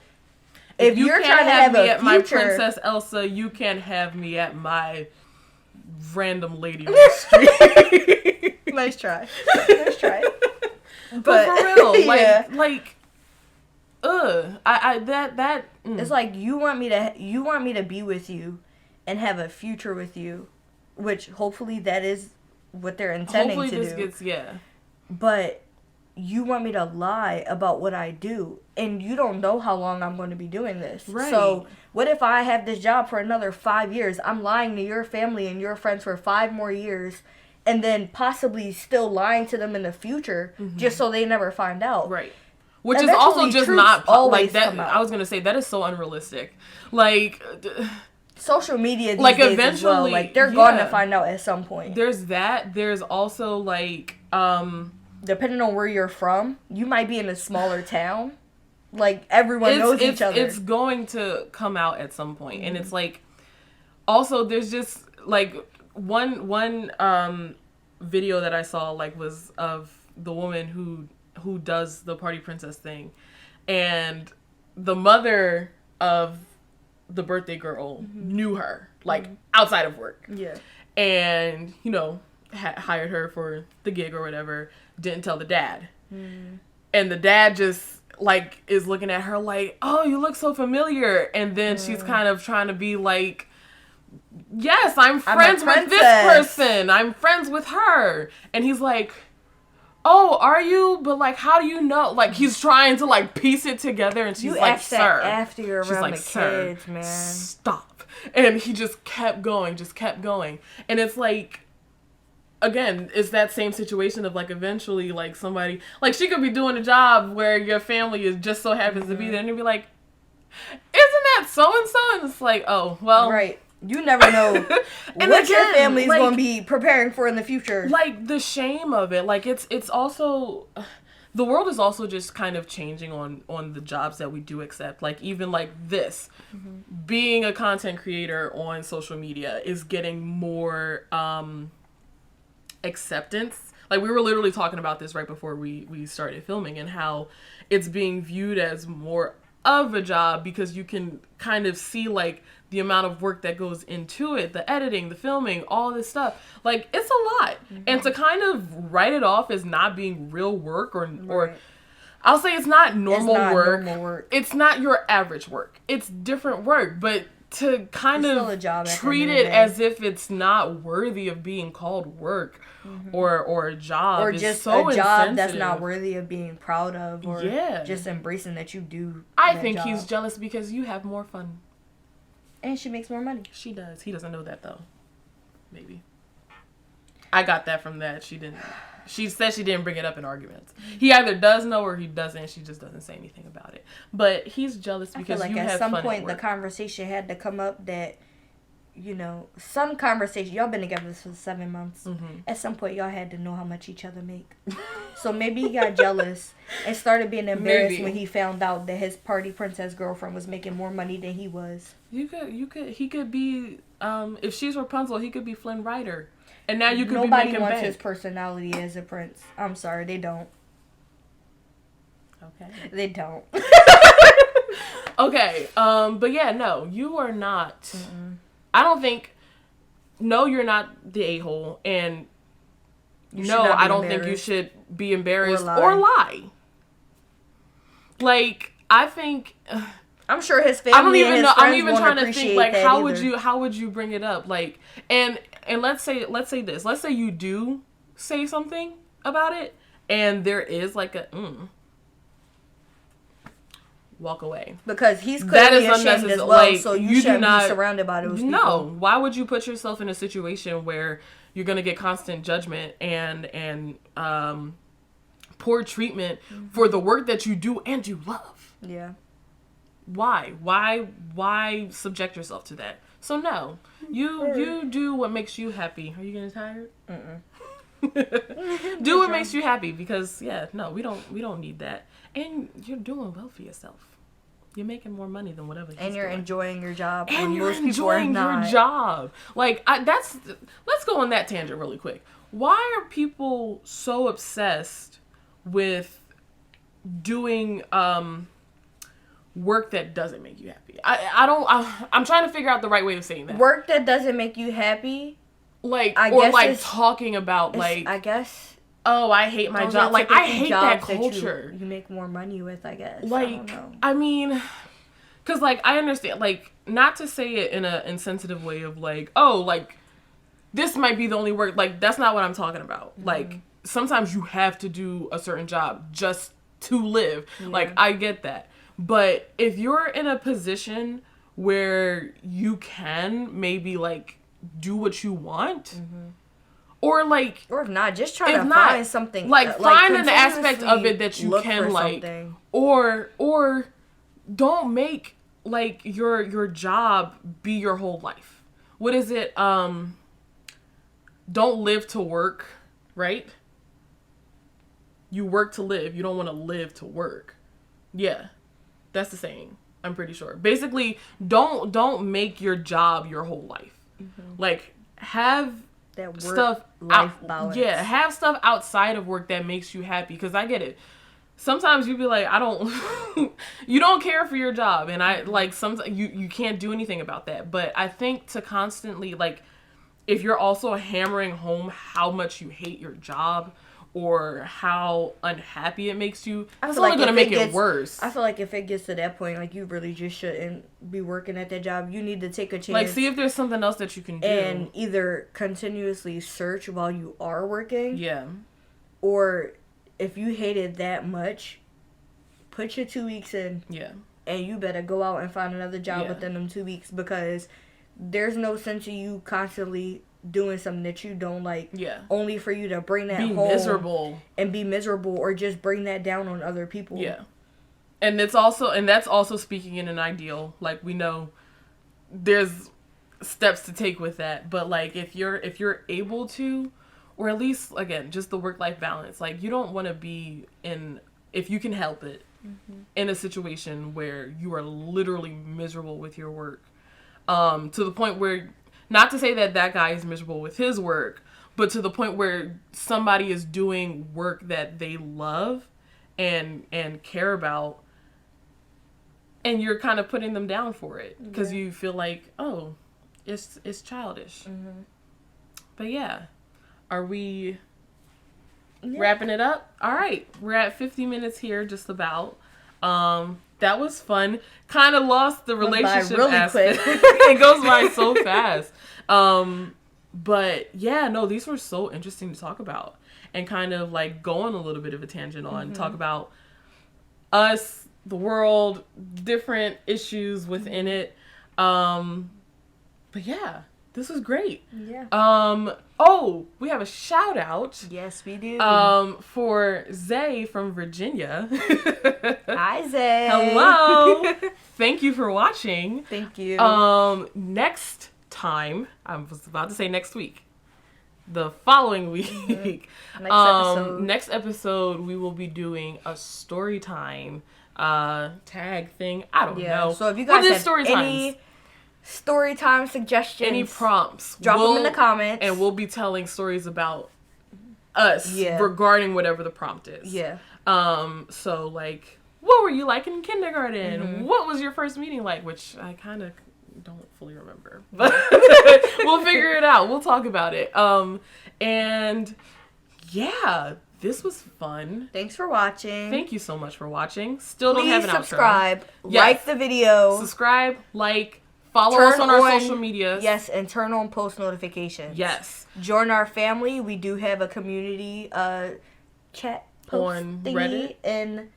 Speaker 2: if you're trying to have
Speaker 1: me
Speaker 2: a
Speaker 1: at
Speaker 2: future...
Speaker 1: my Princess Elsa, you can't have me at my random lady on the street.
Speaker 2: Nice try. Nice try.
Speaker 1: But for real,
Speaker 2: yeah.
Speaker 1: It's
Speaker 2: like you want me to be with you and have a future with you, which hopefully that is what they're intending to do.
Speaker 1: Hopefully this gets,
Speaker 2: But you want me to lie about what I do, and you don't know how long I'm going to be doing this.
Speaker 1: Right.
Speaker 2: So what if I have this job for another 5 years? I'm lying to your family and your friends for 5 more years, and then possibly still lying to them in the future just so they never find out.
Speaker 1: Right. Which is also just not like that. I was gonna say that is so unrealistic. Like
Speaker 2: social media, these
Speaker 1: like
Speaker 2: days
Speaker 1: eventually,
Speaker 2: as well. Like they're going to find out at some point.
Speaker 1: There's that. There's also like
Speaker 2: depending on where you're from, you might be in a smaller town. Like everyone knows each other.
Speaker 1: It's going to come out at some point, and it's like also there's just like one video that I saw like was of the woman who does the party princess thing, and the mother of the birthday girl knew her like outside of work, and you know hired her for the gig or whatever. Didn't tell the dad, and the dad just like is looking at her like, oh, you look so familiar, and then she's kind of trying to be like, yes, I'm friends with this person, I'm friends with her, and he's like, oh, are you? But like, how do you know? Like, he's trying to like piece it together, and she's like, sir,
Speaker 2: after you're around the kids, man,
Speaker 1: stop. And he just kept going, and it's like, again, it's that same situation of like eventually like somebody like she could be doing a job where your family is just so happens to be there, and you'd be like, isn't that so and so? And it's like, oh well,
Speaker 2: right. You never know
Speaker 1: and
Speaker 2: what your family's like, going to be preparing for in the future.
Speaker 1: Like, the shame of it. Like, it's also... The world is also just kind of changing on the jobs that we do accept. Like, even like this. Being a content creator on social media is getting more acceptance. Like, we were literally talking about this right before we started filming, and how it's being viewed as more of a job because you can kind of see, like, the amount of work that goes into it, the editing, the filming, all this stuff. Like, it's a lot. Mm-hmm. And to kind of write it off as not being real work or I'll say it's not normal work. It's not your average work. It's different work, but to kind of treat it as if it's not worthy of being called work, or a job,
Speaker 2: or just so a job that's not worthy of being proud of, or just embracing that you do.
Speaker 1: I think he's jealous because you have more fun,
Speaker 2: and she makes more money.
Speaker 1: She does. He doesn't know that though. Maybe. I got that from that. She didn't. She said she didn't bring it up in arguments. He either does know or he doesn't. She just doesn't say anything about it. But he's jealous because you have fun at work. I feel like at some point the conversation had to come up that, you know, some conversation. Y'all been together for 7 months. Mm-hmm. At some point, y'all had to know how much each other make. So maybe he got jealous and started being embarrassed when he found out that his party princess girlfriend was making more money than he was. He could be, if she's Rapunzel, he could be Flynn Rider. And now you could be making bank. Nobody wants his personality as a prince. I'm sorry, they don't. Okay. They don't. Okay, but yeah, no, you are not. Mm-mm. I don't think. No, you're not the a-hole, and no, I don't think you should be embarrassed or lie. Like, I think.
Speaker 2: I'm sure his family. I don't even know. I'm even trying to think,
Speaker 1: like, how would you bring it up, like, and let's say this. Let's say you do say something about it, and there is like a walk away, because he's clearly ashamed as well. Like, so you shouldn't be surrounded by those people. No, why would you put yourself in a situation where you're gonna get constant judgment and poor treatment for the work that you do and you love? Yeah. Why subject yourself to that? So no, you do what makes you happy. Are you getting tired? Do what makes you happy, because we don't need that. And you're doing well for yourself. You're making more money than whatever. And you're doing. Enjoying your job. And you're enjoying your job. Like, let's go on that tangent really quick. Why are people so obsessed with doing work that doesn't make you happy? I'm trying to figure out the right way of saying that.
Speaker 2: Work that doesn't make you happy? Like,
Speaker 1: talking about, like,
Speaker 2: I guess.
Speaker 1: Oh, I hate my job. Like, I hate that culture.
Speaker 2: You make more money with, I guess.
Speaker 1: Like,
Speaker 2: I don't know.
Speaker 1: I mean, because, like, I understand, like, not to say it in an insensitive way of, like, oh, like, this might be the only work. Like, that's not what I'm talking about. Mm-hmm. Like, sometimes you have to do a certain job just to live. Yeah. Like, I get that. But if you're in a position where you can maybe, like, do what you want, or if not, just try to find something, like find an aspect of it that you can like, something. or don't make, like, your job be your whole life. What is it? Don't live to work, right? You work to live. You don't want to live to work. Yeah, that's the saying. I'm pretty sure. Basically, don't make your job your whole life. Like, have that work stuff life balance. Yeah, have stuff outside of work that makes you happy. Because I get it. Sometimes you be like, you don't care for your job, and I like sometimes you can't do anything about that. But I think to constantly, like, if you're also hammering home how much you hate your job or how unhappy it makes you, it's only going to make it worse. I feel like if it gets to that point, like, you really just shouldn't be working at that job. You need to take a chance. Like, see if there's something else that you can do. And either continuously search while you are working. Yeah. Or if you hate it that much, put your 2 weeks in. Yeah. And you better go out and find another job within them 2 weeks, because there's no sense in you constantly doing something that you don't like, only for you to bring that home and be miserable, or just bring that down on other people. Yeah. And that's also speaking in an ideal. Like, we know there's steps to take with that, but, like, if you're able to, or at least, again, just the work-life balance, like, you don't want to be in, if you can help it, in a situation where you are literally miserable with your work, to the point where, not to say that guy is miserable with his work, but to the point where somebody is doing work that they love and care about, and you're kind of putting them down for it because you feel like, oh, it's childish. Mm-hmm. But yeah, are we wrapping it up? All right, we're at 50 minutes here, just about. That was fun. Kind of lost the relationship
Speaker 2: really
Speaker 1: aspect.
Speaker 2: quick.
Speaker 1: It goes by so fast. But yeah, no, these were so interesting to talk about and kind of like go on a little bit of a tangent on, talk about us, the world, different issues within it. But yeah, this was great.
Speaker 2: Yeah.
Speaker 1: Oh, we have a shout out.
Speaker 2: Yes, we do.
Speaker 1: For Zay from Virginia.
Speaker 2: Hi, Zay.
Speaker 1: Hello. Thank you for watching.
Speaker 2: Thank you.
Speaker 1: Next time, I was about to say next week. The following week. Next episode, we will be doing a story time tag thing. I don't know.
Speaker 2: So if you guys have
Speaker 1: story
Speaker 2: any story time suggestions,
Speaker 1: any prompts,
Speaker 2: drop them in the comments,
Speaker 1: and we'll be telling stories about us regarding whatever the prompt is.
Speaker 2: Yeah.
Speaker 1: So like, what were you like in kindergarten? Mm-hmm. What was your first meeting like? Which I kind of don't fully remember, but we'll figure it out. We'll talk about it. And yeah, this was fun.
Speaker 2: Thanks for watching.
Speaker 1: Thank you so much for watching. Still
Speaker 2: Please
Speaker 1: don't have an outro.
Speaker 2: subscribe, like the video,
Speaker 1: subscribe, like, follow us on our social media.
Speaker 2: Yes, and turn on post notifications.
Speaker 1: Yes.
Speaker 2: Join our family. We do have a community chat post
Speaker 1: on
Speaker 2: thingy
Speaker 1: Reddit
Speaker 2: and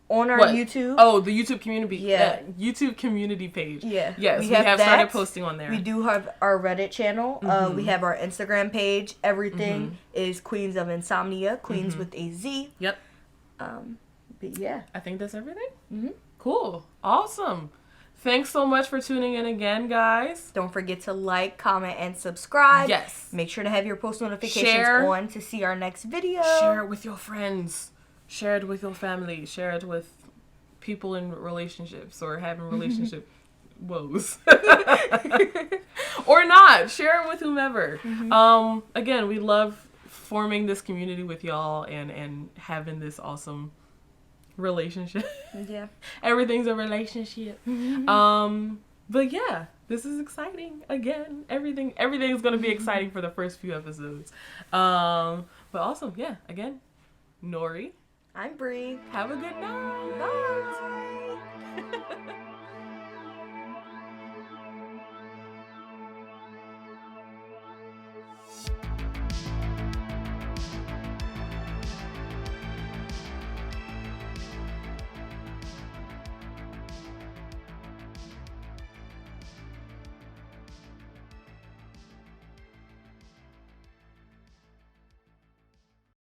Speaker 2: on our YouTube.
Speaker 1: Oh, the YouTube community. YouTube community page.
Speaker 2: Yeah.
Speaker 1: Yes, we have started posting on there.
Speaker 2: We do have our Reddit channel. Mm-hmm. We have our Instagram page. Everything is Queens of Insomnia. Queens with a Z.
Speaker 1: Yep.
Speaker 2: But yeah.
Speaker 1: I think that's everything.
Speaker 2: Mm-hmm.
Speaker 1: Cool. Awesome. Thanks so much for tuning in again, guys.
Speaker 2: Don't forget to like, comment, and subscribe.
Speaker 1: Yes.
Speaker 2: Make sure to have your post notifications on to see our next video.
Speaker 1: Share it with your friends. Share it with your family. Share it with people in relationships or having relationship woes. Or not. Share it with whomever. Mm-hmm. Again, we love forming this community with y'all and having this awesome relationship.
Speaker 2: Yeah.
Speaker 1: Everything's a relationship. Mm-hmm. But yeah, this is exciting. Again, everything's going to be exciting for the first few episodes. But awesome. Yeah. Again, Nori.
Speaker 2: I'm Bri.
Speaker 1: Have a good night.
Speaker 2: Bye.